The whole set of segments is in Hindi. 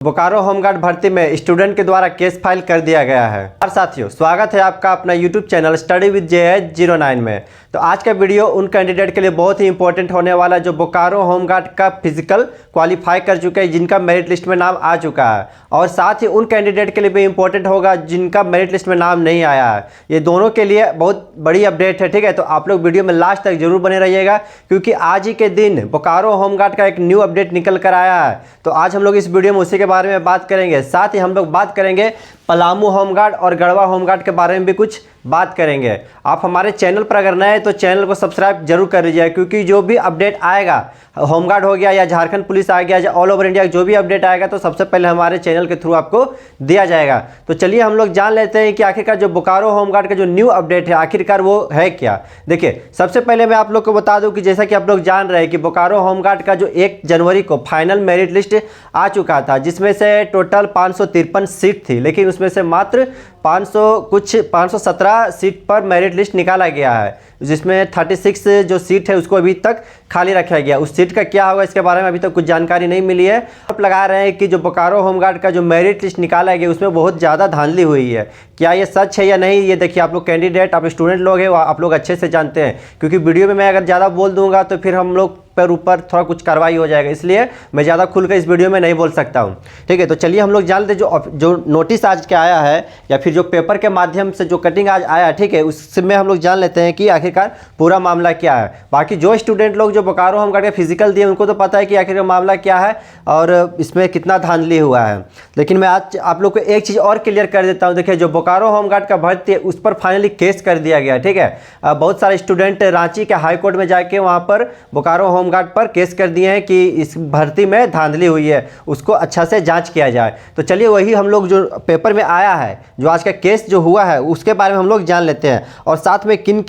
बोकारो होमगार्ड भर्ती में स्टूडेंट के द्वारा केस फाइल कर दिया गया है। और साथियों, स्वागत है आपका अपना YouTube channel study with JH09 में। तो आज का वीडियो उन कैंडिडेट के लिए बहुत ही इंपॉर्टेंट होने वाला है जो बोकारो होमगार्ड का फिजिकल क्वालिफाई कर चुके हैं, जिनका मेरिट लिस्ट में नाम आ चुका है, और साथ ही उन कैंडिडेट के लिए भी इंपॉर्टेंट होगा जिनका मेरिट लिस्ट में नाम नहीं आया है। ये दोनों के लिए बहुत बड़ी अपडेट है, ठीक है। तो आप लोग वीडियो में लास्ट तक जरूर बने रहिएगा, क्योंकि आज ही के दिन बोकारो होमगार्ड का एक न्यू अपडेट निकल कर आया है। तो आज हम लोग इस वीडियो में उसी के बारे में बात करेंगे। साथ ही हम लोग बात करेंगे पलामू होमगार्ड और गढ़वा होमगार्ड के बारे में भी कुछ बात करेंगे। आप हमारे चैनल पर अगर नए हैं तो चैनल को सब्सक्राइब जरूर कर लीजिए, क्योंकि जो भी अपडेट आएगा, होमगार्ड हो गया या झारखंड पुलिस आ गया या ऑल ओवर इंडिया जो भी अपडेट आएगा तो सबसे पहले हमारे चैनल के थ्रू आपको दिया जाएगा। तो चलिए हम लोग जान लेते हैं कि आखिरकार जो बोकारो होमगार्ड का जो न्यू अपडेट है आखिरकार वो है क्या। देखिए, सबसे पहले मैं आप लोग को बता दूं कि जैसा कि आप लोग जान रहे हैं कि बोकारो होमगार्ड का जो 1 जनवरी को फाइनल मेरिट लिस्ट आ चुका था, जिसमें से टोटल 553 सीट थी, लेकिन उसमें से मात्र 517 सीट पर मेरिट लिस्ट निकाला गया है, जिसमें 36 जो सीट है उसको अभी तक खाली रखा गया। उस सीट का क्या होगा इसके बारे में अभी तक कुछ जानकारी नहीं मिली है। आप लगा रहे हैं कि जो बोकारो होमगार्ड का जो मेरिट लिस्ट निकाला गया उसमें बहुत ज़्यादा धांधली हुई है। क्या ये सच है या नहीं, ये देखिए आप लोग कैंडिडेट, आप स्टूडेंट लोग हैं, आप लोग अच्छे से जानते हैं, क्योंकि वीडियो में मैं अगर ज़्यादा बोल दूंगा तो फिर हम लोग पर ऊपर थोड़ा कुछ कार्रवाई हो जाएगा, इसलिए मैं ज़्यादा खुलकर इस वीडियो में नहीं बोल सकता हूँ, ठीक है। तो चलिए हम लोग जान लेते हैं जो नोटिस आज के आया है या फिर जो पेपर के माध्यम से जो कटिंग आज आया, ठीक है, उसमें हम लोग जान लेते हैं कि आखिरकार पूरा मामला क्या है। बाकी जो स्टूडेंट लोग जो बोकारो होमगार्ड का फिजिकल दिए उनको तो पता है कि आखिर मामला क्या है और इसमें कितना धांधली हुआ है, लेकिन मैं आज आप लोग को एक चीज़ और क्लियर कर देता हूँ। देखिए, जो बोकारो होमगार्ड का भर्ती है उस पर फाइनली केस कर दिया गया, ठीक है। बहुत सारे स्टूडेंट रांची के हाई कोर्ट में जाके वहाँ पर बोकारो होमगार्ड पर केस कर दिए हैं कि इस भर्ती में धांधली हुई है, उसको अच्छा से जांच किया जाए। तो चलिए वही हम लोग जो पेपर में आया है, जो आज का केस जो हुआ है उसके बारे में हम लोग जान लेते हैं, और साथ में किन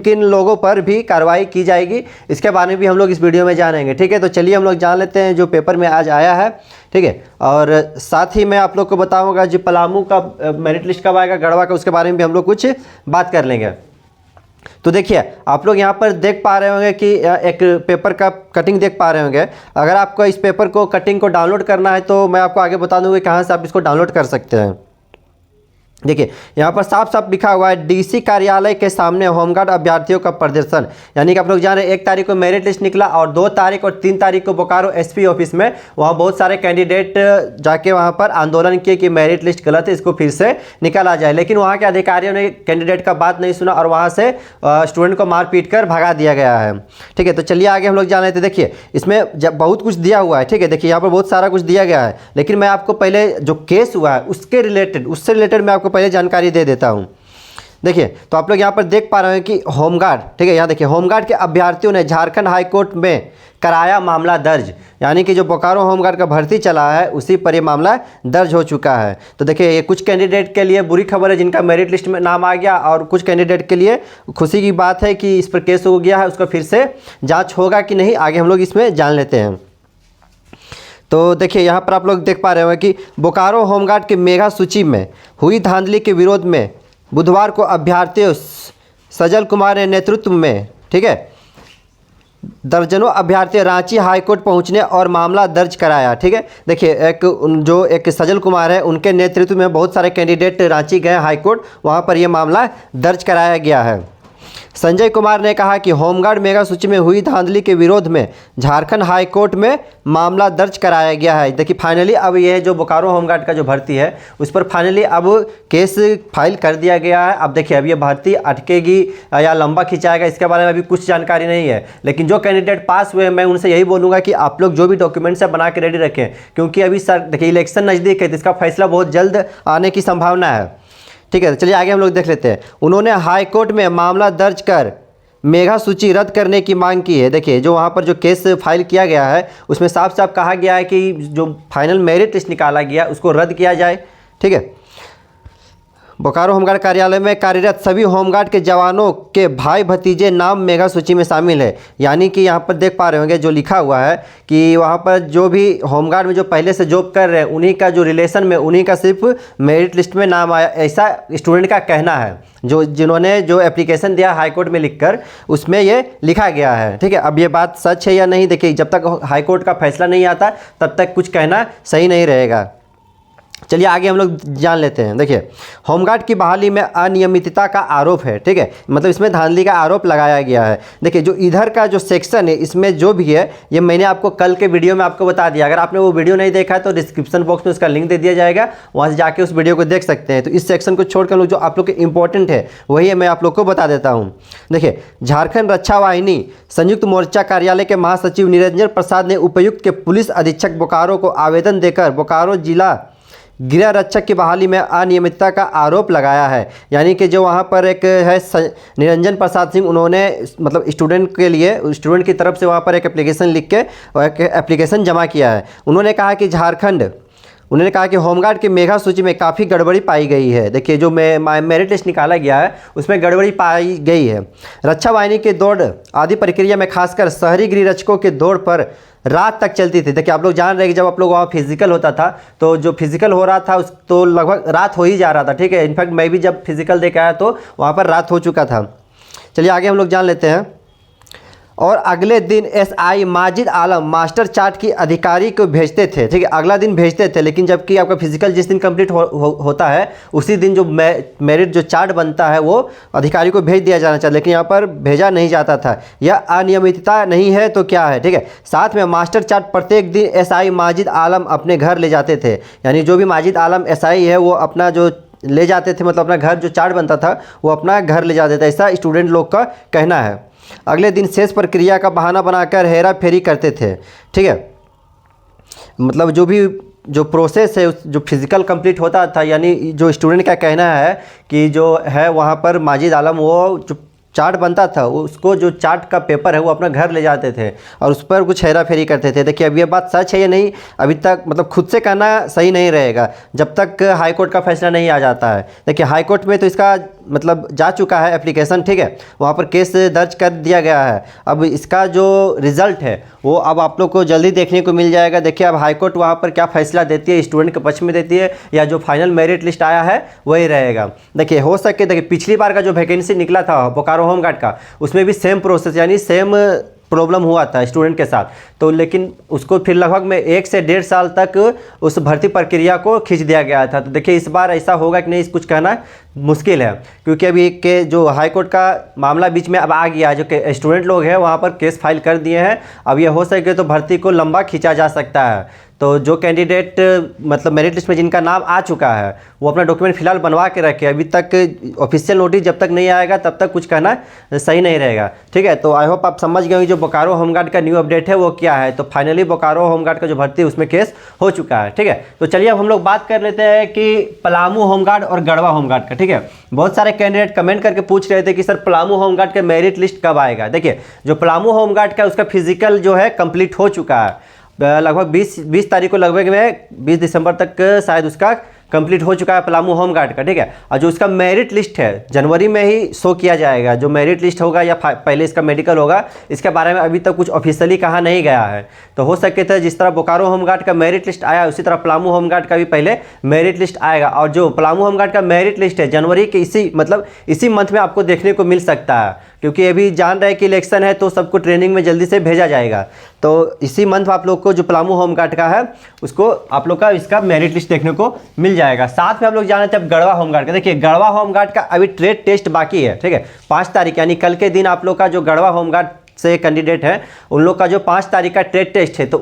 किन लोगों पर भी कार्रवाई की जाएगी इसके बारे में भी हम लोग इस वीडियो में जानेंगे, ठीक है। तो चलिए हम लोग जान लेते हैं जो पेपर में आज आया है, ठीक है। और साथ ही मैं आप लोग को बताऊंगा जो पलामू का मेरिट लिस्ट कब आएगा, गढ़वा का, उसके बारे में भी हम लोग कुछ बात कर लेंगे। तो देखिए, आप लोग यहाँ पर देख पा रहे होंगे कि एक पेपर का कटिंग देख पा रहे होंगे। अगर आपको इस पेपर को कटिंग को डाउनलोड करना है तो मैं आपको आगे बता दूंगा कहाँ से आप इसको डाउनलोड कर सकते हैं। देखिए, यहाँ पर साफ साफ लिखा हुआ है, डीसी कार्यालय के सामने होमगार्ड अभ्यर्थियों का प्रदर्शन। यानी कि आप लोग जान रहे हैं 1 तारीख को मेरिट लिस्ट निकला और 2 तारीख और 3 तारीख को बोकारो SP ऑफिस में वहाँ बहुत सारे कैंडिडेट जाके वहाँ पर आंदोलन किए कि मेरिट लिस्ट गलत है, इसको फिर से निकाला जाए। लेकिन वहाँ के अधिकारियों ने कैंडिडेट का बात नहीं सुना और वहाँ से स्टूडेंट को मार पीट कर भगा दिया गया है, ठीक है। तो चलिए आगे हम लोग जान लेते हैं। देखिए, इसमें जब बहुत कुछ दिया हुआ है, ठीक है। देखिए, यहाँ पर बहुत सारा कुछ दिया गया है, लेकिन मैं आपको पहले जो केस हुआ है उससे रिलेटेड मैं आपको पहले जानकारी दे देता हूं। देखिए, तो आप लोग यहां पर देख पा रहे हैं कि होमगार्ड, ठीक है, यहां देखिए, होमगार्ड के अभ्यर्थियों ने झारखंड हाई कोर्ट में कराया मामला दर्ज। यानी कि जो बोकारो होमगार्ड का भर्ती चला है उसी पर यह मामला दर्ज हो चुका है। तो देखिए, ये कुछ कैंडिडेट के लिए बुरी खबर है जिनका मेरिट लिस्ट में नाम आ गया, और कुछ कैंडिडेट के लिए खुशी की बात है कि इस पर केस हो गया है, उसको फिर से जाँच होगा कि नहीं, आगे हम लोग इसमें जान लेते हैं। तो देखिए, यहाँ पर आप लोग देख पा रहे होंगे कि बोकारो होमगार्ड के मेगा सूची में हुई धांधली के विरोध में बुधवार को अभ्यर्थियों सजल कुमार के नेतृत्व में, ठीक है, दर्जनों अभ्यर्थी रांची हाईकोर्ट पहुंचने और मामला दर्ज कराया, ठीक है। देखिए, एक सजल कुमार है, उनके नेतृत्व में बहुत सारे कैंडिडेट रांची गए हाईकोर्ट, वहां पर यह मामला दर्ज कराया गया है। संजय कुमार ने कहा कि होमगार्ड मेगा सूची में हुई धांधली के विरोध में झारखंड हाई कोर्ट में मामला दर्ज कराया गया है। देखिए, फाइनली अब यह जो बोकारो होमगार्ड का जो भर्ती है उस पर फाइनली अब केस फाइल कर दिया गया है। अब देखिए, अब ये भर्ती अटकेगी या लंबा खिंचाएगा इसके बारे में अभी कुछ जानकारी नहीं है, लेकिन जो कैंडिडेट पास हुए मैं उनसे यही बोलूँगा कि आप लोग जो भी डॉक्यूमेंट्स है बना के रेडी रखें, क्योंकि अभी सर देखिए इलेक्शन नज़दीक है तो इसका फैसला बहुत जल्द आने की संभावना है, ठीक है। तो चलिए आगे हम लोग देख लेते हैं। उन्होंने हाई कोर्ट में मामला दर्ज कर मेगा सूची रद्द करने की मांग की है। देखिए, जो वहाँ पर जो केस फाइल किया गया है उसमें साफ साफ कहा गया है कि जो फाइनल मेरिट लिस्ट निकाला गया उसको रद्द किया जाए, ठीक है। बोकारो होमगार्ड कार्यालय में कार्यरत सभी होमगार्ड के जवानों के भाई भतीजे नाम मेगा सूची में शामिल है। यानी कि यहाँ पर देख पा रहे होंगे जो लिखा हुआ है कि वहाँ पर जो भी होमगार्ड में जो पहले से जॉब कर रहे हैं उन्हीं का जो रिलेशन में उन्हीं का सिर्फ मेरिट लिस्ट में नाम आया, ऐसा स्टूडेंट का कहना है। जिन्होंने जो एप्लीकेशन दिया हाई कोर्ट में लिखकर उसमें ये लिखा गया है। ठीक है, अब ये बात सच है या नहीं, देखिए जब तक हाई कोर्ट का फैसला नहीं आता तब तक कुछ कहना सही नहीं रहेगा। चलिए आगे हम लोग जान लेते हैं। देखिए, होमगार्ड की बहाली में अनियमितता का आरोप है। ठीक है, मतलब इसमें धांधली का आरोप लगाया गया है। देखिए, जो इधर का जो सेक्शन है इसमें जो भी है ये मैंने आपको कल के वीडियो में आपको बता दिया। अगर आपने वो वीडियो नहीं देखा है तो डिस्क्रिप्शन बॉक्स में उसका लिंक दे दिया जाएगा, वहाँ से जाके उस वीडियो को देख सकते हैं। तो इस सेक्शन को छोड़कर लोग जो आप लोग के इंपॉर्टेंट है वही मैं आप लोग को बता देता हूँ। देखिए, झारखंड रक्षा वाहिनी संयुक्त मोर्चा कार्यालय के महासचिव निरंजन प्रसाद ने उपायुक्त के पुलिस अधीक्षक बोकारो को आवेदन देकर बोकारो जिला गृह रक्षक की बहाली में अनियमितता का आरोप लगाया है। यानी कि जो वहाँ पर एक है निरंजन प्रसाद सिंह, उन्होंने मतलब स्टूडेंट के लिए स्टूडेंट की तरफ से वहाँ पर एक एप्लीकेशन लिख के और एक एप्लीकेशन जमा किया है। उन्होंने कहा कि होमगार्ड की मेगा सूची में काफ़ी गड़बड़ी पाई गई है। देखिए, जो मेरिट लिस्ट निकाला गया है उसमें गड़बड़ी पाई गई है। रक्षा वाहिनी के दौड़ आदि प्रक्रिया में खासकर शहरी गृह रक्षकों के दौड़ पर रात तक चलती थी। देखिए, आप लोग जान रहे हैं कि जब आप लोग वहाँ फिजिकल होता था तो जो फिजिकल हो रहा था उस तो लगभग रात हो ही जा रहा था। ठीक है, इनफैक्ट मैं भी जब फिजिकल देख आया तो वहाँ पर रात हो चुका था। चलिए आगे हम लोग जान लेते हैं। और अगले दिन एसआई माजिद आलम मास्टर चार्ट की अधिकारी को भेजते थे। ठीक है, अगला दिन भेजते थे, लेकिन जबकि आपका फिजिकल जिस दिन कंप्लीट होता है उसी दिन जो मेरिट जो चार्ट बनता है वो अधिकारी को भेज दिया जाना चाहिए, लेकिन यहाँ पर भेजा नहीं जाता था। यह अनियमितता नहीं है तो क्या है। ठीक है, साथ में मास्टर चार्ट प्रत्येक दिन एसआई माजिद आलम अपने घर ले जाते थे। यानी जो भी माजिद आलम एसआई है वो अपना जो ले जाते थे, मतलब अपना घर जो चार्ट बनता था वो अपना घर ले जाते थे, ऐसा स्टूडेंट लोग का कहना है। अगले दिन शेष प्रक्रिया का बहाना बनाकर हेरा फेरी करते थे। ठीक है, मतलब जो प्रोसेस है जो फिजिकल कंप्लीट होता था, यानी जो स्टूडेंट का कहना है कि जो है वहाँ पर माजिद आलम वो जो चार्ट बनता था उसको जो चार्ट का पेपर है वो अपना घर ले जाते थे और उस पर कुछ हेरा फेरी करते थे। देखिए, अब ये बात सच है या नहीं अभी तक मतलब खुद से कहना सही नहीं रहेगा जब तक हाई कोर्ट का फैसला नहीं आ जाता है। देखिए, हाई कोर्ट में तो इसका मतलब जा चुका है एप्लीकेशन। ठीक है, वहाँ पर केस दर्ज कर दिया गया है। अब इसका जो रिज़ल्ट है वो अब आप लोग को जल्दी देखने को मिल जाएगा। देखिए, अब हाई कोर्ट वहाँ पर क्या फैसला देती है, स्टूडेंट के पक्ष में देती है या जो फाइनल मेरिट लिस्ट आया है वही रहेगा। देखिए, हो सके देखिए पिछली बार का जो वैकेंसी निकला था बोकारो होमगार्ड का उसमें भी सेम प्रोसेस यानी सेम प्रॉब्लम हुआ था स्टूडेंट के साथ, तो लेकिन उसको फिर लगभग में 1 से 1.5 साल तक उस भर्ती प्रक्रिया को खींच दिया गया था। तो देखिए, इस बार ऐसा होगा कि नहीं कुछ कहना मुश्किल है, क्योंकि अभी के जो हाई कोर्ट का मामला बीच में अब आ गया, जो कि स्टूडेंट लोग हैं वहाँ पर केस फाइल कर दिए हैं। अब ये हो सके तो भर्ती को लंबा खींचा जा सकता है। तो जो कैंडिडेट मतलब मेरिट लिस्ट में जिनका नाम आ चुका है वो अपना डॉक्यूमेंट फिलहाल बनवा के रखे। अभी तक ऑफिशियल नोटिस जब तक नहीं आएगा तब तक कुछ कहना सही नहीं रहेगा। ठीक है, तो आई होप आप समझ गए जो बोकारो होमगार्ड का न्यू अपडेट है वो क्या है। तो फाइनली बोकारो होमगार्ड का जो भर्ती है उसमें केस हो चुका है। ठीक है, तो चलिए अब हम लोग बात कर लेते हैं कि पलामू होमगार्ड और गढ़वा होमगार्ड का। ठीक है, बहुत सारे कैंडिडेट कमेंट करके पूछ रहे थे कि सर पलामू होमगार्ड का मेरिट लिस्ट कब आएगा। देखिए, जो पलामू होमगार्ड का उसका फिजिकल जो है कंप्लीट हो चुका है, लगभग 20 तारीख को लगभग में 20 दिसंबर तक शायद उसका कंप्लीट हो चुका है पलामू होमगार्ड का। ठीक है, और जो उसका मेरिट लिस्ट है जनवरी में ही शो किया जाएगा। जो मेरिट लिस्ट होगा या पहले इसका मेडिकल होगा इसके बारे में अभी तक कुछ ऑफिशियली कहा नहीं गया है। तो हो सके तो जिस तरह बोकारो होमगार्ड का मेरिट लिस्ट आया उसी तरह पलामू होमगार्ड का भी पहले मेरिट लिस्ट आएगा। और जो पलामू होमगार्ड का मेरिट लिस्ट है जनवरी के इसी मंथ में आपको देखने को मिल सकता है, क्योंकि अभी जान रहे हैं कि इलेक्शन है तो सबको ट्रेनिंग में जल्दी से भेजा जाएगा। तो इसी मंथ आप लोग को जो पलामू होमगार्ड का है उसको आप लोग का इसका मेरिट लिस्ट देखने को मिल जाएगा। साथ में आप लोग जाना चाहते हैं गढ़वा होमगार्ड का। देखिए, गढ़वा होमगार्ड का अभी ट्रेड टेस्ट बाकी है। ठीक है, 5 तारीख यानी कल के दिन आप लोग का जो गढ़वा होमगार्ड से कैंडिडेट है उन लोग का जो 5 तारीख का ट्रेड टेस्ट है, तो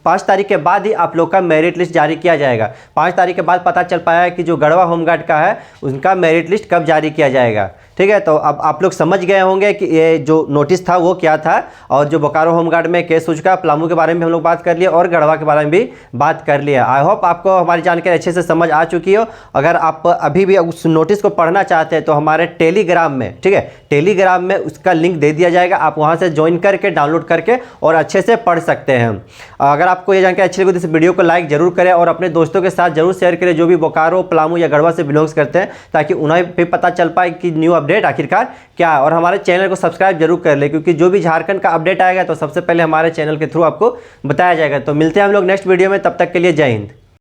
5 तारीख के बाद ही आप लोग का मेरिट लिस्ट जारी किया जाएगा। 5 तारीख के बाद पता चल पाया है कि जो गढ़वा होमगार्ड का है उनका मेरिट लिस्ट कब जारी किया जाएगा। ठीक है, तो अब आप लोग समझ गए होंगे कि ये जो नोटिस था वो क्या था, और जो बोकारो होमगार्ड में केस हो चुका, पलामू के बारे में हम लोग बात कर लिए और गढ़वा के बारे में भी बात कर लिया। आई होप आपको हमारी जानकारी अच्छे से समझ आ चुकी हो। अगर आप अभी भी उस नोटिस को पढ़ना चाहते हैं तो हमारे टेलीग्राम में, ठीक है, टेलीग्राम में उसका लिंक दे दिया जाएगा, आप वहाँ से ज्वाइन करके डाउनलोड करके और अच्छे से पढ़ सकते हैं। अगर आपको ये जानकारी अच्छी लगी तो इस वीडियो को लाइक जरूर करें और अपने दोस्तों के साथ जरूर शेयर करें जो भी बोकारो, पलामू या गढ़वा से बिलोंग्स करते हैं, ताकि उन्हें भी पता चल पाए कि न्यू अपडेट आखिरकार क्या है। और हमारे चैनल को सब्सक्राइब जरूर कर ले, क्योंकि जो भी झारखंड का अपडेट आएगा तो सबसे पहले हमारे चैनल के थ्रू आपको बताया जाएगा। तो मिलते हैं हम लोग नेक्स्ट वीडियो में, तब तक के लिए जय हिंद।